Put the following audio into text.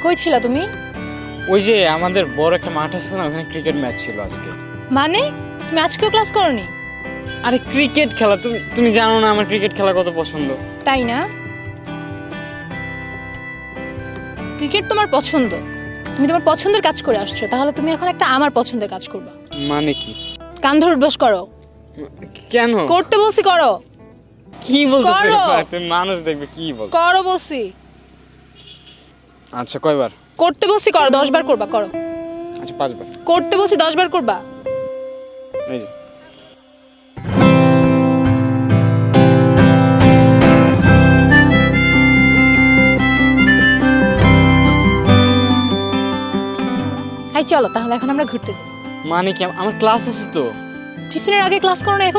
কই ছিল তুমি? ওই যে আমাদের বড় একটা মাঠ আছে না, ওখানে ক্রিকেট ম্যাচ ছিল আজকে। মানে তুমি আজকেও ক্লাস করোনি? আরে ক্রিকেট খেলা, তুমি জানো না আমার ক্রিকেট খেলা কত পছন্দ। তাই না? ক্রিকেট তোমার পছন্দ, তুমি তোমার পছন্দের কাজ করে আসছো, তাহলে তুমি এখন একটা আমার পছন্দের কাজ করবা। মানে কি? কান ধরে বস করো। কেন? করতে বলছি করো। কি বলতেছ? করো। তুমি মানুষ দেখবে কি বল। করো বলছি। আচ্ছা কয়বার? করতে বলছি করো, 10 বার করবা, করো। আচ্ছা 5 বার। করতে বলছি 10 বার করবা। এই যে এই চলো তাহলে এখন আমরা ঘুরতে যাই। মানে কি? আমার ক্লাস আছে তো। টিফিনের আগে ক্লাস করো না এখন?